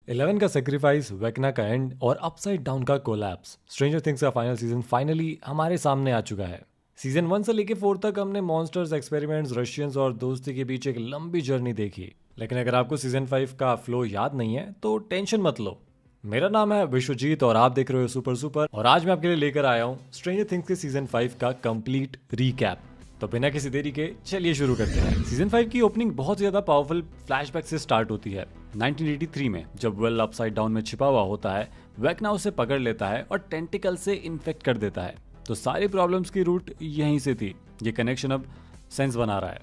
11 का sacrifice, Vecna का and और अपसाइड डाउन का कोलैप्स। स्ट्रेंजर थिंग्स का फाइनल सीजन फाइनली हमारे सामने आ चुका है। सीजन 1 से लेके 4 तक हमने मॉन्स्टर्स, एक्सपेरिमेंट्स, रशियंस और दोस्ती के बीच एक लंबी जर्नी देखी। लेकिन अगर आपको सीजन 5 का फ्लो याद नहीं है तो टेंशन मत लो। मेरा नाम है विश्वजीत और आप देख रहे हो सुपर सुपर, और आज मैं आपके लिए लेकर आया हूँ स्ट्रेंजर थिंग्स के सीजन 5 का कंप्लीट रीकैप। तो बिना किसी देरी के चलिए शुरू करते हैं। सीजन 5 की ओपनिंग बहुत ज्यादा पावरफुल फ्लैशबैक से स्टार्ट होती है। 1983 में जब वेल अपसाइड डाउन में छिपा हुआ होता है, वेकना उसे पकड़ लेता है और टेंटिकल से इन्फेक्ट कर देता है। तो सारी प्रॉब्लम्स की रूट यहीं से थी। ये कनेक्शन अब सेंस बना रहा है।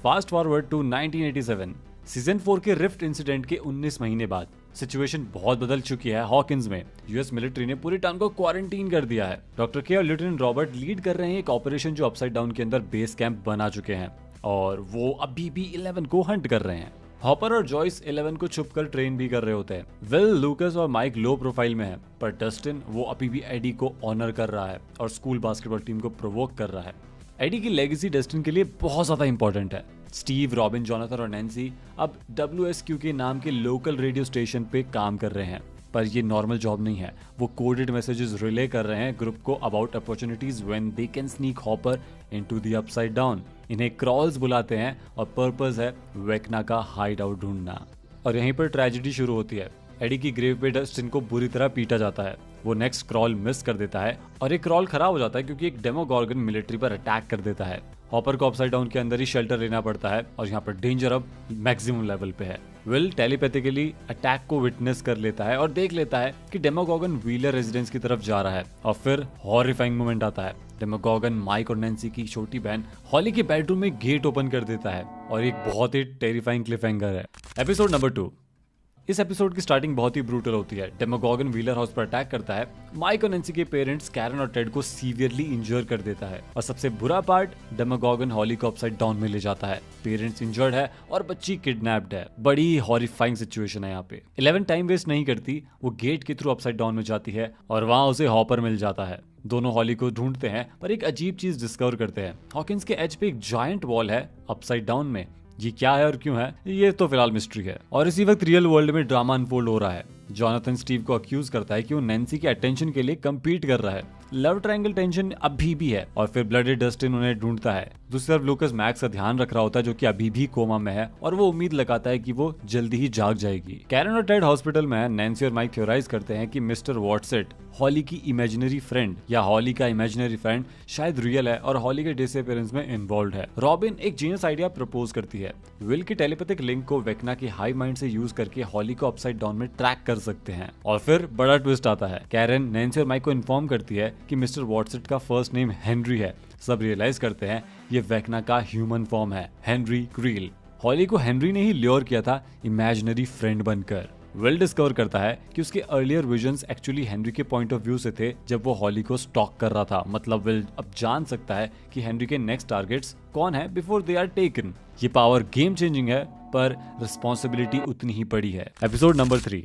फास्ट फॉरवर्ड टू 1987, सीजन 4 के रिफ्ट इंसिडेंट के 19 महीने बाद सिचुएशन बहुत बदल चुकी है। हॉकिंस में यूएस मिलिट्री ने पूरी टाउन को क्वारंटीन कर दिया है। डॉक्टर के और लेफ्टिनेंट रॉबर्ट लीड कर रहे हैं एक ऑपरेशन जो अपसाइड डाउन के अंदर बेस कैंप बना चुके हैं, और वो अभी भी 11 को हंट कर रहे हैं। हॉपर और जॉयस 11 को छुपकर ट्रेन भी कर रहे होते हैं। विल, लूकस और माइक लो प्रोफाइल में है, पर डस्टिन वो अभी भी एडी को ऑनर कर रहा है और स्कूल बास्केटबॉल टीम को प्रोवोक कर रहा है। एडी की लेगेसी डस्टिन के लिए बहुत ज्यादा इंपॉर्टेंट है। स्टीव, रॉबिन, जोनाथन और नैन्सी अब WSQ के नाम के लोकल रेडियो स्टेशन पे काम कर रहे हैं, पर ये नॉर्मल जॉब नहीं है। वो कोडेड मैसेजेस रिले कर रहे हैं ग्रुप को about opportunities when they can sneak hopper into the upside down. इन्हें क्रॉल्स बुलाते हैं और पर्पस है वेकना का हाइड आउट ढूंढना। और यहीं पर ट्रेजेडी शुरू होती है। एडी की ग्रेव पे डस्टिन को बुरी तरह पीटा जाता है। वो नेक्स्ट क्रॉल मिस कर देता है और एक क्रॉल खराब हो जाता है क्योंकि एक डेमोगॉर्गन मिलिट्री पर अटैक कर देता है। हॉपर को अपसाइड डाउन के अंदर ही शेल्टर लेना पड़ता है और यहाँ पर डेंजर अब मैक्सिमम लेवल पे है। विल टेलीपैथिकली अटैक को विटनेस कर लेता है और देख लेता है कि डेमोगॉर्गन व्हीलर रेजिडेंस की तरफ जा रहा है। और फिर हॉरिफाइंग मोमेंट आता है। डेमोगॉर्गन माइक और नैन्सी की छोटी बहन हॉली के बेडरूम में गेट ओपन कर देता है और एक बहुत ही टेरिफाइंग क्लिफहैंगर है। Episode number 2। इस एपिसोड की स्टार्टिंग बहुत ही ब्रूटल होती है। डेमोगॉर्गन व्हीलर हाउस पर अटैक करता है। माइक और नैन्सी के पेरेंट्स कैरन और टेड को सीवियरली इंजर कर देता है, और सबसे बुरा पार्ट, डेमोगॉर्गन हॉली को अपसाइड डाउन में ले जाता है। पेरेंट्स इंजर्ड है और बच्ची किडनैप्ड है। बड़ी हॉरिफाइंग सिचुएशन है यहाँ पे। 11 टाइम वेस्ट नहीं करती, वो गेट के थ्रू अपसाइड डाउन में जाती है और वहां उसे हॉपर मिल जाता है। दोनों हॉली को ढूंढते हैं पर एक अजीब चीज डिस्कवर करते हैं। हॉकिंस के एज पे एक जायंट वॉल है अपसाइड डाउन में। ये क्या है और क्यों है, ये तो फिलहाल मिस्ट्री है। और इसी वक्त रियल वर्ल्ड में ड्रामा अनफोल्ड हो रहा है। जोनाथन स्टीव को अक्यूज करता है कि वो नैन्सी के अटेंशन के लिए कम्पीट कर रहा है। लव ट्रायंगल टेंशन अभी भी है और फिर ब्लडेड डस्टिन उन्हें ढूंढता है। दूसरी तरफ लूकस मैक्स का ध्यान रख रहा होता है जो कि अभी भी कोमा में है, और वो उम्मीद लगाता है कि वो जल्दी ही जाग जाएगी। कैरन और टेड हॉस्पिटल में है। नैन्सी और माइक थ्योराइज करते हैं कि मिस्टर वॉटसेट हॉली की इमेजिनरी फ्रेंड या हॉली का इमेजिनरी फ्रेंड शायद रियल है और हॉली के डिसअपीयरेंस में इन्वॉल्व है। रॉबिन एक जीनियस आइडिया प्रपोज करती है। विल की टेलीपैथिक लिंक को वेकना की हाई माइंड से यूज करके हॉली को अपसाइड डाउन में ट्रैक कर सकते हैं। और फिर बड़ा ट्विस्ट आता है। कैरन नैन्सी और माइक को इन्फॉर्म करती है कि मिस्टर वॉटसेट का फर्स्ट नेम हेनरी है। सब रियलाइज करते हैं ये वेकना का ह्यूमन फॉर्म है, हेनरी क्रील। हॉली को हेनरी ने ही ल्योर किया था इमेजिनरी फ्रेंड बनकर। विल डिस्कवर करता है कि उसके अर्लियर विजन्स एक्चुअली हेनरी के पॉइंट ऑफ व्यू से थे जब वो हॉली को स्टॉक कर रहा था। मतलब विल अब जान सकता है कि हेनरी के नेक्स्ट टारगेट्स कौन है बिफोर दे आर टेकन। ये पावर गेम चेंजिंग है, पर रिस्पॉन्सिबिलिटी उतनी ही बड़ी है। Episode number 3।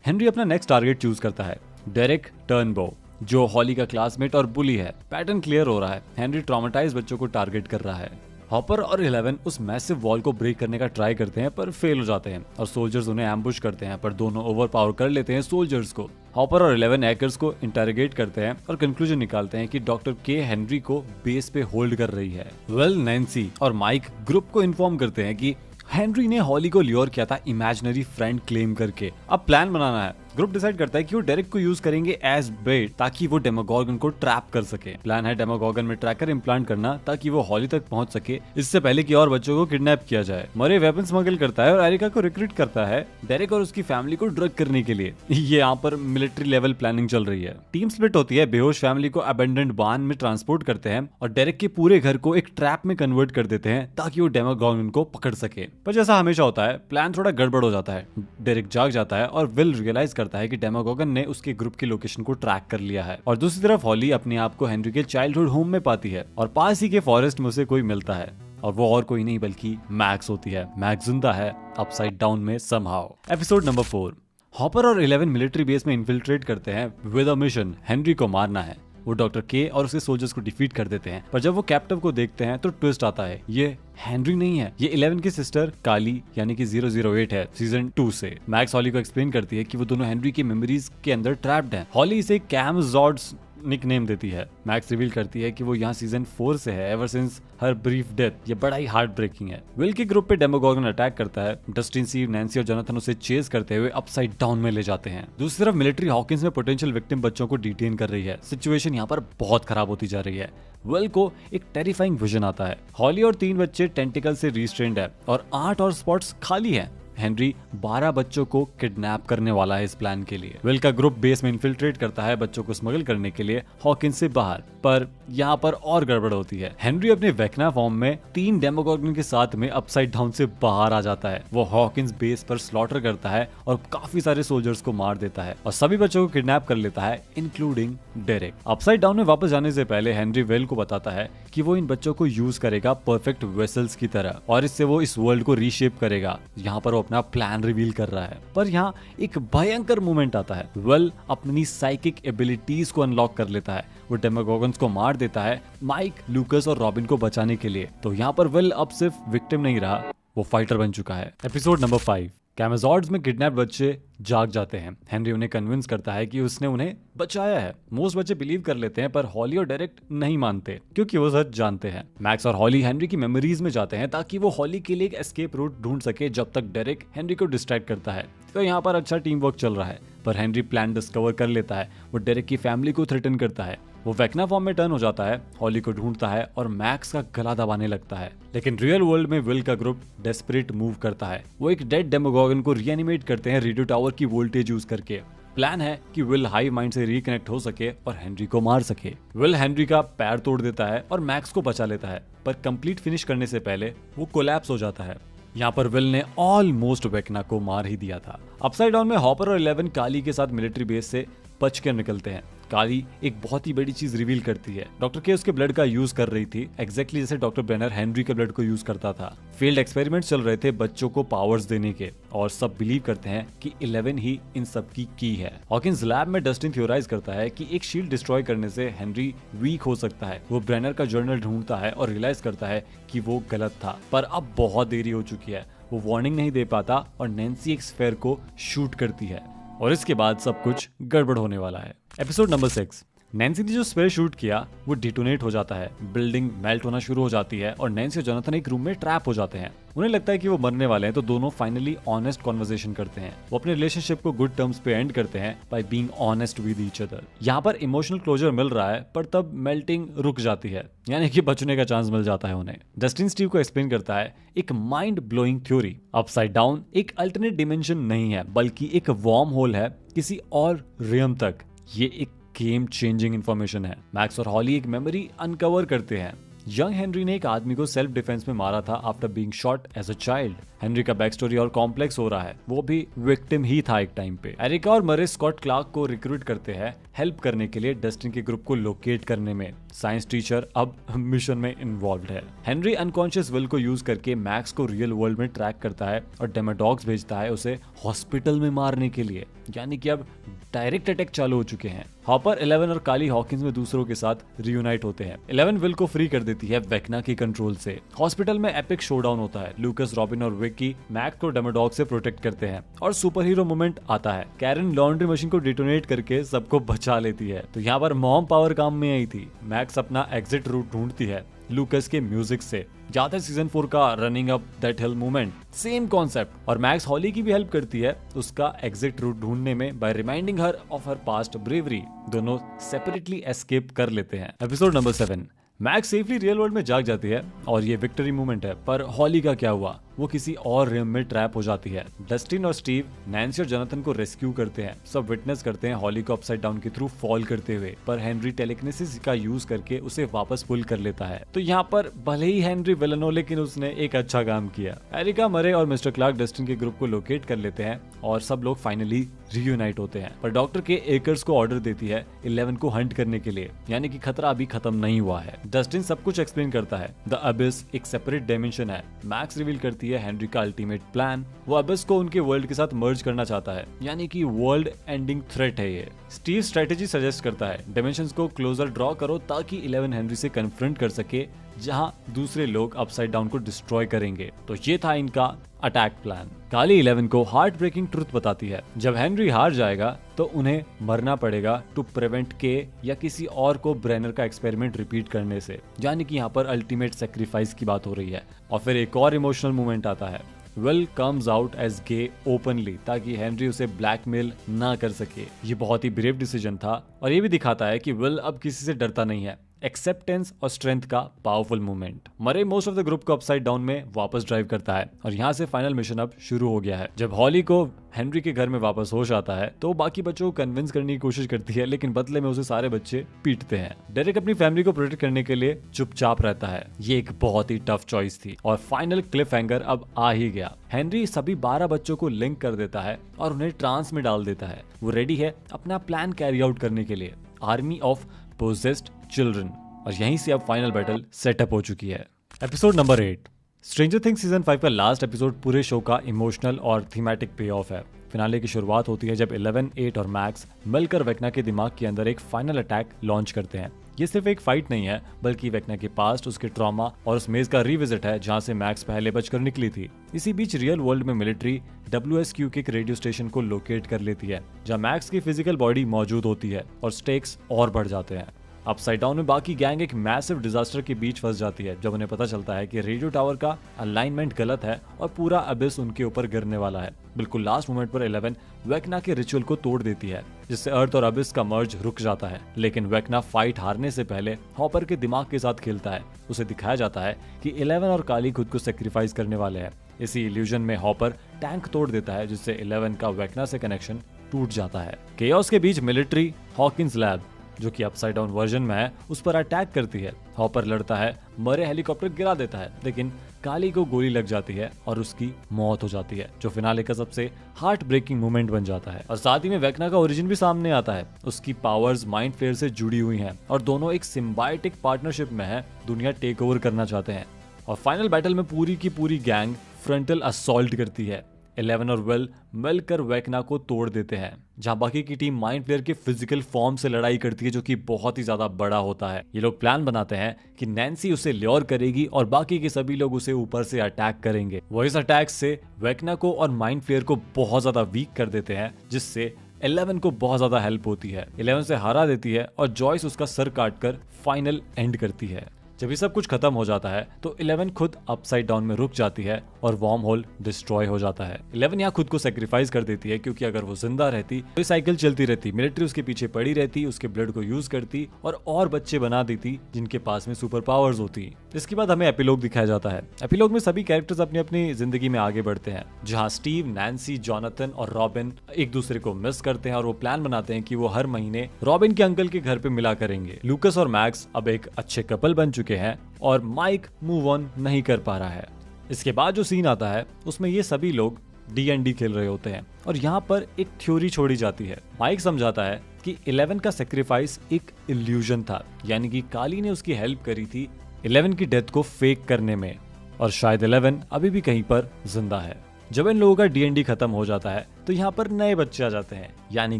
हेनरी अपना नेक्स्ट टारगेट चूज करता है, डेरेक टर्नबो, जो हॉली का क्लासमेट और बुली है। पैटर्न क्लियर हो रहा है। हेनरी ट्रॉमेटाइज बच्चों को टारगेट कर रहा है। हॉपर और 11 उस मैसिव वॉल को ब्रेक करने का ट्राई करते हैं पर फेल हो जाते हैं और सोल्जर्स उन्हें एम्बुश करते हैं, पर दोनों ओवर पावर कर लेते हैं सोल्जर्स को। हॉपर और 11 हैकर्स को इंटरोगेट करते हैं और कंक्लूजन निकालते हैं कि डॉक्टर के हेनरी को बेस पे होल्ड कर रही है। वेल, नैन्सी और माइक ग्रुप को इन्फॉर्म करते हैं कि हेनरी ने हॉली को ल्योर किया था इमेजिनरी फ्रेंड क्लेम करके। अब प्लान बनाना है। ग्रुप डिसाइड करता है कि वो डेरेक को यूज करेंगे एज बेट ताकि वो डेमोगॉर्गन को ट्रैप कर सके। प्लान है डेमोगॉर्गन में ट्रैकर इम्प्लांट करना ताकि वो हॉली तक पहुंच सके इससे पहले कि और बच्चों को किडनैप किया जाए। मरे वेपन स्मगल करता है और एरिका को रिक्रूट करता है डेरेक और उसकी फैमिली को ड्रग करने के लिए। ये यहाँ पर मिलिट्री लेवल प्लानिंग चल रही है। टीम स्प्लिट होती है। बेहोश फैमिली को अबेंडेंड बान में ट्रांसपोर्ट करते हैं और डेरेक के पूरे घर को एक ट्रैप में कन्वर्ट कर देते हैं ताकि वो डेमोगॉर्गन को पकड़ सके। पर जैसा हमेशा होता है, प्लान थोड़ा गड़बड़ हो जाता है। डेरेक जाग जाता है और विल रियलाइज करता है कि डेमोगॉर्गन ने उसके ग्रुप की लोकेशन को ट्रैक कर लिया है। और दूसरी तरफ हॉली अपने आप को हेनरी के चाइल्डहुड होम में पाती है और पास ही के फॉरेस्ट में उसे कोई मिलता है, और वो और कोई नहीं बल्कि मैक्स होती है। मैक्स जिंदा है अपसाइड डाउन में समहाउ। Episode number 4। हॉपर और 11 मिलिट्री बेस में इन्फिल्ट्रेट करते हैं विद अ मिशन, हेनरी को मारना है। वो डॉक्टर के और उसके सोल्जर्स को डिफीट कर देते हैं, पर जब वो कैप्टिव को देखते हैं तो ट्विस्ट आता है, ये हेनरी नहीं है, ये 11 की सिस्टर काली यानी कि 008 है सीजन 2 से। मैक्स हॉली को एक्सप्लेन करती है कि वो दोनों हेनरी की मेमोरीज के अंदर ट्रैप्ड हैं। हॉली इसे कैमजॉर्ड्स निकनेम देती है। मैक्स रिवील करती है कि वो यहाँ सीजन 4 से है, ever since her brief death. ये बड़ा ही हार्ट ब्रेकिंग है। विल के ग्रुप पे डेमोगॉर्गन अटैक करता है। डस्टिन, स्टीव, नैन्सी और जोनाथन उसे चेस करते हुए अपसाइड डाउन में ले जाते हैं। दूसरी तरफ मिलिट्री हॉकिंस में पोटेंशियल विक्टिम बच्चों को डिटेन कर रही है। सिचुएशन यहाँ पर बहुत खराब होती जा रही है। विल को एक टेरिफाइंग विजन आता है। हॉली और 3 बच्चे टेंटिकल से रिस्ट्रेन्ड है और 8 और स्पॉट्स खाली है। हेनरी 12 बच्चों को किडनैप करने वाला है इस प्लान के लिए। विल का ग्रुप बेस में इन्फिल्ट्रेट करता है बच्चों को स्मगल करने के लिए हॉकिंस से बाहर, पर यहाँ पर और गड़बड़ होती है। हेनरी अपने वेक्ना फॉर्म में 3 डेमोगॉर्गन के साथ में अपसाइड डाउन से बाहर आ जाता है। वो हॉकिंस बेस पर स्लॉटर करता है और काफी सारे सोल्जर्स को मार देता है और सभी बच्चों को किडनैप कर लेता है, इंक्लूडिंग डेरेक। अपसाइड डाउन में वापस जाने से पहले हेनरी विल को बताता है कि वो इन बच्चों को यूज करेगा परफेक्ट वेसल्स की तरह और इससे वो इस वर्ल्ड को रीशेप करेगा। यहाँ पर वो अपना प्लान रिवील कर रहा है, पर यहाँ एक भयंकर मोमेंट आता है। विल अपनी साइकिक एबिलिटीज को अनलॉक कर लेता है। वो डेमोगॉर्गन्स को मार देता है माइक, लूकस और रॉबिन को बचाने के लिए। तो यहाँ पर विल अब सिर्फ विक्टिम नहीं रहा, वो फाइटर बन चुका है। Episode number 5। कैमेजॉर्ड्स में किडनैप बच्चे जाग जाते हैं। हेनरी उन्हें कन्विंस करता है कि उसने उन्हें बचाया है। मोस्ट बच्चे बिलीव कर लेते हैं, पर हॉली और डेरेक नहीं मानते क्योंकि वो सच जानते हैं। मैक्स और हॉली हेनरी की मेमोरीज में जाते हैं ताकि वो हॉली के लिए एक एस्केप रूट ढूंढ सके, जब तक डेरेक हेनरी को डिस्ट्रैक्ट करता है। तो यहाँ पर अच्छा टीम वर्क चल रहा है, पर हेनरी प्लान डिस्कवर कर लेता है। वो डेरेक की फैमिली को थ्रेटन करता है। वो वेक्ना फॉर्म में टर्न हो जाता है, हॉली को ढूंढता है और मैक्स का गला दबाने लगता है। लेकिन रियल वर्ल्ड में विल का ग्रुप डेस्परेट मूव करता है। वो एक डेड डेमोगॉर्गन को रीएनिमेट करते हैं रेडियो टावर की वोल्टेज यूज करके। प्लान है कि विल हाई माइंड से रिकनेक्ट हो सके और हेनरी को मार सके। विल हेनरी का पैर तोड़ देता है और मैक्स को बचा लेता है, पर कंप्लीट फिनिश करने से पहले वो कोलैप्स हो जाता है। यहाँ पर विल ने ऑलमोस्ट वेक्ना को मार ही दिया था। अपसाइड डाउन में हॉपर और 11 काली के साथ मिलिट्री बेस से बच कर निकलते हैं। काली एक बहुत ही बड़ी चीज रिवील करती है। डॉक्टर के उसके ब्लड का यूज कर रही थी, एग्जैक्टली जैसे डॉक्टर ब्रेनर हेनरी के ब्लड को यूज करता था। फील्ड एक्सपेरिमेंट चल रहे थे बच्चों को पावर्स देने के, और सब बिलीव करते हैं कि 11 ही इन सब की है। हॉकिंस लैब में डस्टिन थ्योराइज करता है कि एक शील्ड डिस्ट्रॉय करने से हेनरी वीक हो सकता है। वो ब्रेनर का जर्नल ढूंढता है और रियलाइज करता है कि वो गलत था, पर अब बहुत देरी हो चुकी है। वो वार्निंग नहीं दे पाता और नैन्सी एक स्फेयर को शूट करती है और इसके बाद सब कुछ गड़बड़ होने वाला है। Episode number 6। नैन्सी ने जो स्पेयर शूट किया वो डिटोनेट हो जाता है। बिल्डिंग मेल्ट होना शुरू हो जाती है और नैन्सी और जोनाथन एक रूम में ट्रैप हो जाते हैं। उन्हें लगता है कि वो मरने वाले हैं, तो दोनों फाइनली ऑनेस्ट कॉन्वर्सेशन करते हैं। वो अपने रिलेशनशिप को गुड टर्म्स पे एंड करते हैं by being honest with each other. यहाँ पर इमोशनल क्लोजर मिल रहा है, पर तब मेल्टिंग रुक जाती है, यानी कि बचने का चांस मिल जाता है उन्हें। डस्टिन स्टीव को एक्सप्लेन करता है एक mind blowing theory. Upside down एक अल्टरनेट डिमेंशन नहीं है, बल्कि एक वार्म होल है किसी और रियम तक। ये एक गेम चेंजिंग इंफॉर्मेशन है। मैक्स और हॉली एक मेमोरी अनकवर करते हैं। यंग हेनरी ने एक आदमी को सेल्फ डिफेंस में मारा था after being shot as a child. Henry का बैक स्टोरी और कॉम्प्लेक्स हो रहा है, वो भी विक्टिम ही था एक टाइम पे। एरिका और मरे स्कॉट क्लार्क को रिक्रूट करते हैं हेल्प करने के लिए डस्टिन के ग्रुप को लोकेट करने में। साइंस टीचर अब मिशन में इन्वॉल्व है। हेनरी अनकॉन्शियस विल को यूज करके मैक्स को रियल वर्ल्ड में ट्रैक करता है और डेमाडॉग्स भेजता है उसे हॉस्पिटल में मारने के लिए, यानी कि अब डायरेक्ट अटैक चालू हो चुके हैं। हॉपर, 11 और काली हॉकिंस में दूसरों के साथ रियूनाइट होते हैं। 11 विल को फ्री कर देती है वेक्ना के कंट्रोल से। हॉस्पिटल में एपिक शोडाउन होता है। लूकस, रॉबिन और विक्की मैक्स को डेमाडॉग से प्रोटेक्ट करते हैं और सुपर हीरो मोमेंट आता है। कैरन लॉन्ड्री मशीन को डिटोनेट करके सबको बचा लेती है। तो यहाँ पर मॉम पावर काम में आई थी। मैक्स अपना एग्जिट रूट ढूंढती है लूकस के म्यूजिक से। जाता है सीजन 4 का running up that hill movement, same concept. और मैक्स हॉली की भी हेल्प करती है उसका एग्जिट रूट ढूंढने में by reminding her of her past bravery. दोनों सेपरेटली एस्केप कर लेते हैं। Episode number 7। Max safely real world में जाग जाती है और ये विक्ट्री मूवमेंट है, पर हॉली का क्या हुआ? वो किसी और रिम में ट्रैप हो जाती है। डस्टिन और स्टीव नैन्सी और जोनाथन को रेस्क्यू करते हैं। सब विटनेस करते हैं हॉली को अपसाइड डाउन के थ्रू फॉल करते हुए, पर हेनरी टेलीकिनेसिस का यूज करके उसे वापस पुल कर लेता है। तो यहाँ पर भले ही हेनरी विलन हो, लेकिन उसने एक अच्छा काम किया। एरिका, मरे और मिस्टर क्लार्क डस्टिन के ग्रुप को लोकेट कर लेते हैं और सब लोग फाइनली रियूनाइट होते हैं। पर डॉक्टर के एकर्स को ऑर्डर देती है 11 को हंट करने के लिए, यानी कि खतरा अभी खत्म नहीं हुआ है। डस्टिन सब कुछ एक्सप्लेन करता है। द अबिस एक सेपरेट डायमेंशन है। मैक्स रिवील करती जाती है हेनरी का अल्टीमेट प्लान। वो अबिस को उनके वर्ल्ड के साथ मर्ज करना चाहता है, यानी कि वर्ल्ड एंडिंग थ्रेट है ये। स्टीव स्ट्रेटेजी सजेस्ट करता है डिमेंशंस को क्लोजर ड्रॉ करो ताकि 11 हेनरी से कन्फ्रंट कर सके जहां दूसरे लोग अपसाइड डाउन को डिस्ट्रॉय करेंगे। तो ये था इनका अटैक प्लान। काली 11 को हार्ट ब्रेकिंग ट्रुथ बताती है, जब हेनरी हार जाएगा तो उन्हें मरना पड़ेगा टू प्रिवेंट के या किसी और को ब्रेनर का एक्सपेरिमेंट रिपीट करने से, यानी कि यहाँ पर अल्टीमेट सेक्रीफाइस की बात हो रही है। और फिर एक और इमोशनल मोमेंट आता है, Will comes out as gay openly ताकि हेनरी उसे ब्लैकमेल ना कर सके। ये बहुत ही ब्रेव डिसीजन था और ये भी दिखाता है कि विल अब किसी से डरता नहीं है। एक्सेप्टेंस और स्ट्रेंथ का पावरफुल मूवमेंट। मरे मोस्ट ऑफ द ग्रुप को अपसाइड डाउन में वापस ड्राइव करता है और यहाँ से फाइनल मिशन अब शुरू हो गया है। जब हॉली को हेनरी के घर में वापस होश आता है तो बाकी बच्चों को कन्विंस करने की कोशिश करती है, लेकिन बदले में उसे सारे बच्चे पीटते हैं। डेरेक अपनी फैमिली को प्रोटेक्ट करने के लिए चुपचाप रहता है। ये एक बहुत ही टफ चॉइस थी और फाइनल क्लिफ हैंगर अब आ ही गया। हेनरी सभी 12 बच्चों को लिंक कर देता है और उन्हें ट्रांस में डाल देता है। वो रेडी है अपना प्लान कैरी आउट करने के लिए, आर्मी ऑफ पोजेस्ड चिल्ड्रन। और यहीं से अब फाइनल बैटल सेटअप हो चुकी है। Episode number 8। Stranger things season 5 का लास्ट एपिसोड पूरे शो का इमोशनल और थीमेटिक पे ऑफ है। फिनाले की शुरुआत होती है जब 11, 8 और मैक्स मिलकर वेक्ना के दिमाग के अंदर एक फाइनल अटैक लॉन्च करते हैं। ये सिर्फ एक फाइट नहीं है, बल्कि वेक्ना के पास्ट, उसके ट्रॉमा और उस मेज का रिविजिट है जहां से मैक्स पहले बचकर निकली थी। इसी बीच रियल वर्ल्ड में मिलिट्री WSQ के एक रेडियो स्टेशन को लोकेट कर लेती है जहां मैक्स की फिजिकल बॉडी मौजूद होती है और स्टेक्स और बढ़ जाते हैं। अपसाइड डाउन में बाकी गैंग एक मैसिव डिजास्टर के बीच फंस जाती है जब उन्हें पता चलता है कि रेडियो टावर का अलाइनमेंट गलत है और पूरा अबिस उनके ऊपर गिरने वाला है। बिल्कुल लास्ट मोमेंट पर 11 वेक्ना के रिचुअल को तोड़ देती है, जिससे अर्थ और अबिस का मर्ज रुक जाता है। लेकिन वेक्ना फाइट हारने से पहले हॉपर के दिमाग के साथ खेलता है। उसे दिखाया जाता है कि 11 और काली खुद को सेक्रीफाइस करने वाले हैं। इसी इल्यूजन में हॉपर टैंक तोड़ देता है, जिससे 11 का वेक्ना से कनेक्शन टूट जाता है। केओस के बीच मिलिट्री हॉकिंस लैब, जो कि अपसाइड डाउन वर्जन में है, उस पर अटैक करती है। हॉपर लड़ता है, मरे हेलीकॉप्टर गिरा देता है, लेकिन काली को गोली लग जाती है और उसकी मौत हो जाती है, जो फिनाले का सबसे हार्ट ब्रेकिंग मोमेंट बन जाता है। और साथ ही में वेक्ना का ओरिजिन भी सामने आता है। उसकी पावर्स माइंड फ्लेयर से जुड़ी हुई हैं और दोनों एक सिम्बायोटिक पार्टनरशिप में है, दुनिया टेक ओवर करना चाहते हैं। और फाइनल बैटल में पूरी की पूरी गैंग फ्रंटल असॉल्ट करती है। 11 और विल मिलकर वेक्ना को तोड़ देते हैं, जहां बाकी की टीम माइंड फ्लेयर के फिजिकल फॉर्म से लड़ाई करती है, जो कि बहुत ही ज्यादा बड़ा होता है। ये लोग प्लान बनाते हैं कि नैन्सी उसे ल्योर करेगी और बाकी के सभी लोग उसे ऊपर से अटैक करेंगे। वो इस अटैक से वेक्ना को और माइंड फ्लेयर को बहुत ज्यादा वीक कर देते हैं, जिससे 11 को बहुत ज्यादा हेल्प होती है। 11 से हरा देती है और जॉयस उसका सर काटकर फाइनल एंड करती है। जब ये सब कुछ खत्म हो जाता है तो 11 खुद अपसाइड डाउन में रुक जाती है और वार्म होल डिस्ट्रॉय हो जाता है। 11 यहाँ खुद को सेक्रीफाइस कर देती है, क्योंकि अगर वो जिंदा रहती तो ये साइकिल चलती रहती, मिलिट्री उसके पीछे पड़ी रहती, उसके ब्लड को यूज करती और बच्चे बना देती जिनके पास में सुपर पावर्स होती। इसके बाद हमें एपिलॉग दिखाया जाता है। एपिलॉग में सभी कैरेक्टर्स अपनी अपनी जिंदगी में आगे बढ़ते हैं, जहाँ स्टीव, नैन्सी, जॉनथन और रॉबिन एक दूसरे को मिस करते हैं और वो प्लान बनाते हैं कि वो हर महीने रॉबिन के अंकल के घर पे मिला करेंगे। लूकस और मैक्स अब एक अच्छे कपल बन चुके हैं और माइक मूव ऑन नहीं कर पा रहा है। इसके बाद जो सीन आता है उसमें ये सभी लोग D&D खेल रहे होते हैं और यहाँ पर एक थ्योरी छोड़ी जाती है। माइक समझाता है कि 11 का सेक्रीफाइस एक इल्यूजन था, यानी कि काली ने उसकी हेल्प करी थी 11 की डेथ को फेक करने में और शायद 11 अभी भी कहीं पर जिंदा है। जब इन लोगों का D&D खत्म हो जाता है तो यहाँ पर नए बच्चे आ जाते हैं, यानी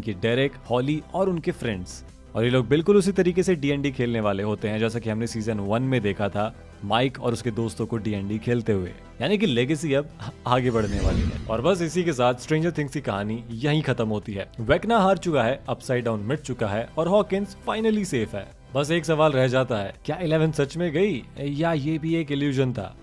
कि डेरेक, हॉली और उनके फ्रेंड्स। और ये लोग बिल्कुल उसी तरीके से D&D खेलने वाले होते हैं जैसा कि हमने सीजन 1 में देखा था, माइक और उसके दोस्तों को D&D खेलते हुए। यानी कि लेगेसी अब आगे बढ़ने वाली है। और बस इसी के साथ स्ट्रेंजर थिंग्स की कहानी यहीं खत्म होती है। वेक्ना हार चुका है, अपसाइड डाउन मिट चुका है और हॉकिंस फाइनली सेफ है। बस एक सवाल रह जाता है, क्या 11 सच में गई या ये भी एक इल्यूजन था?